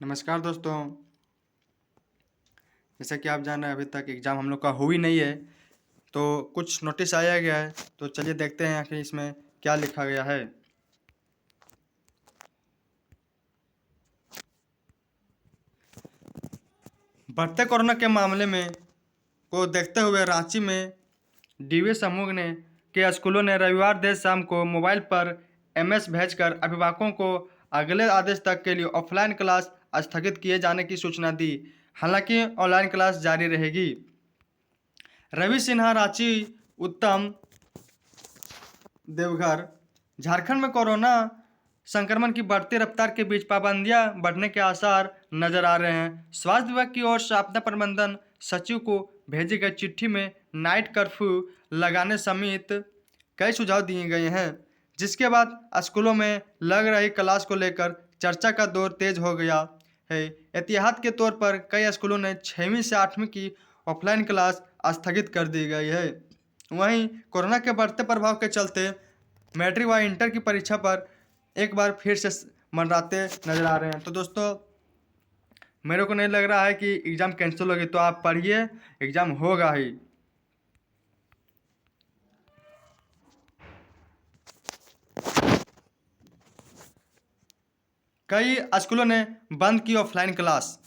नमस्कार दोस्तों। जैसा कि आप जान रहे हैं अभी तक एग्ज़ाम हम लोग का हुई नहीं है, तो कुछ नोटिस आया गया है, तो चलिए देखते हैं आखिर इसमें क्या लिखा गया है। बढ़ते कोरोना के मामले में को देखते हुए रांची में डीवी समूह ने के स्कूलों ने रविवार देर शाम को मोबाइल पर एमएस भेजकर अभिभावकों को अगले आदेश तक के लिए ऑफलाइन क्लास स्थगित किए जाने की सूचना दी। हालांकि ऑनलाइन क्लास जारी रहेगी। रवि सिन्हा रांची, उत्तम देवघर। झारखंड में कोरोना संक्रमण की बढ़ती रफ्तार के बीच पाबंदियां बढ़ने के आसार नजर आ रहे हैं। स्वास्थ्य विभाग की ओर से आपदा प्रबंधन सचिव को भेजी गई चिट्ठी में नाइट कर्फ्यू लगाने समेत कई सुझाव दिए गए हैं, जिसके बाद स्कूलों में लग रही क्लास को लेकर चर्चा का दौर तेज हो गया है। एहतियात के तौर पर कई स्कूलों ने 6वीं से 8वीं की ऑफलाइन क्लास स्थगित कर दी गई है। वहीं कोरोना के बढ़ते प्रभाव के चलते मैट्रिक व इंटर की परीक्षा पर एक बार फिर से मंडराते नजर आ रहे हैं। तो दोस्तों, मेरे को नहीं लग रहा है कि एग्ज़ाम कैंसिल होगी, तो आप पढ़िए, एग्ज़ाम होगा ही। कई स्कूलों ने बंद की ऑफलाइन क्लास।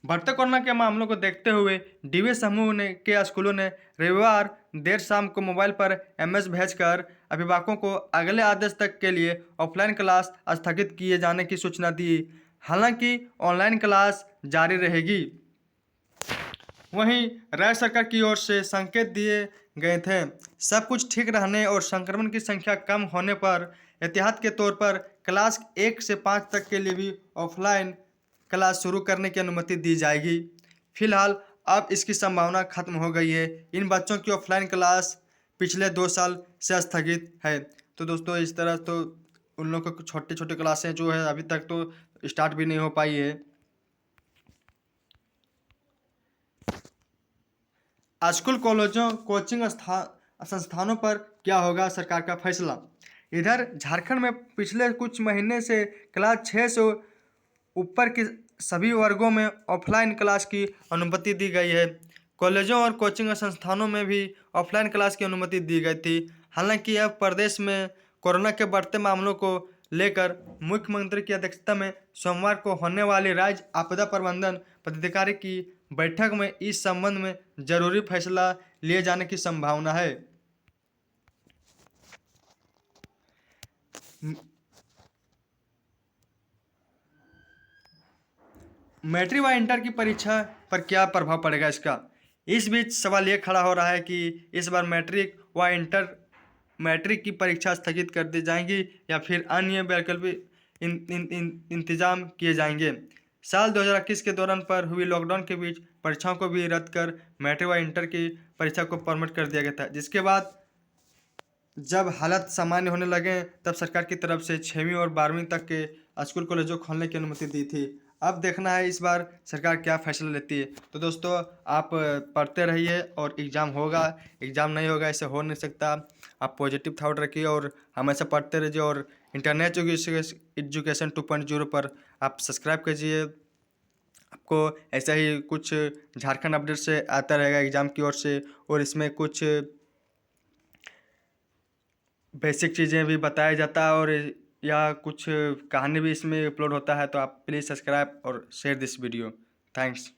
बढ़ते कोरोना के मामलों को देखते हुए डीवी समूह ने के स्कूलों ने रविवार देर शाम को मोबाइल पर एमएस भेजकर अभिभावकों को अगले आदेश तक के लिए ऑफलाइन क्लास स्थगित किए जाने की सूचना दी। हालांकि ऑनलाइन क्लास जारी रहेगी। वहीं राज्य सरकार की ओर से संकेत दिए गए थे। सब कुछ ठीक रहने और संक्रमण की संख्या कम होने पर एहतियात के तौर पर क्लास 1 से 5 तक के लिए भी ऑफलाइन क्लास शुरू करने की अनुमति दी जाएगी। फिलहाल अब इसकी संभावना खत्म हो गई है। इन बच्चों की ऑफलाइन क्लास पिछले 2 साल से स्थगित है। तो दोस्तों, इस तरह तो उन लोगों को छोटे छोटे क्लासें जो है अभी तक तो स्टार्ट भी नहीं हो पाई है। स्कूल कॉलेजों कोचिंग संस्थानों पर क्या होगा सरकार का फैसला। इधर झारखंड में पिछले कुछ महीने से क्लास 6 से ऊपर के सभी वर्गों में ऑफलाइन क्लास की अनुमति दी गई है। कॉलेजों और कोचिंग संस्थानों में भी ऑफलाइन क्लास की अनुमति दी गई थी। हालांकि अब प्रदेश में कोरोना के बढ़ते मामलों को लेकर मुख्यमंत्री की अध्यक्षता में सोमवार को होने वाली राज्य आपदा प्रबंधन पदाधिकारी की बैठक में इस संबंध में जरूरी फैसला लिए जाने की संभावना है। मैट्रिक व इंटर की परीक्षा पर क्या प्रभाव पड़ेगा इसका। इस बीच सवाल ये खड़ा हो रहा है कि इस बार मैट्रिक की परीक्षा स्थगित कर दी जाएंगी या फिर अन्य वैकल्पिक इंतजाम किए जाएंगे। साल 2021 के दौरान पर हुई लॉकडाउन के बीच परीक्षाओं को भी रद्द कर मैट्रिक व इंटर की परीक्षा को परमिट कर दिया गया था, जिसके बाद जब हालात सामान्य होने लगे तब सरकार की तरफ से 6वीं और 12वीं तक के स्कूल कॉलेजों खोलने की अनुमति दी थी। अब देखना है इस बार सरकार क्या फैसला लेती है। तो दोस्तों, आप पढ़ते रहिए और एग्ज़ाम होगा, एग्ज़ाम नहीं होगा ऐसे हो नहीं सकता। आप पॉजिटिव थॉट रखिए और हमेशा पढ़ते रहिए। और इंटरनेट एजुकेशन 2.0 पर आप सब्सक्राइब कीजिए। आपको ऐसा ही कुछ झारखंड अपडेट से आता रहेगा एग्ज़ाम की ओर से, और इसमें कुछ बेसिक चीज़ें भी बताया जाता है और या कुछ कहानी भी इसमें अपलोड होता है। तो आप प्लीज़ सब्सक्राइब और शेयर दिस वीडियो। थैंक्स।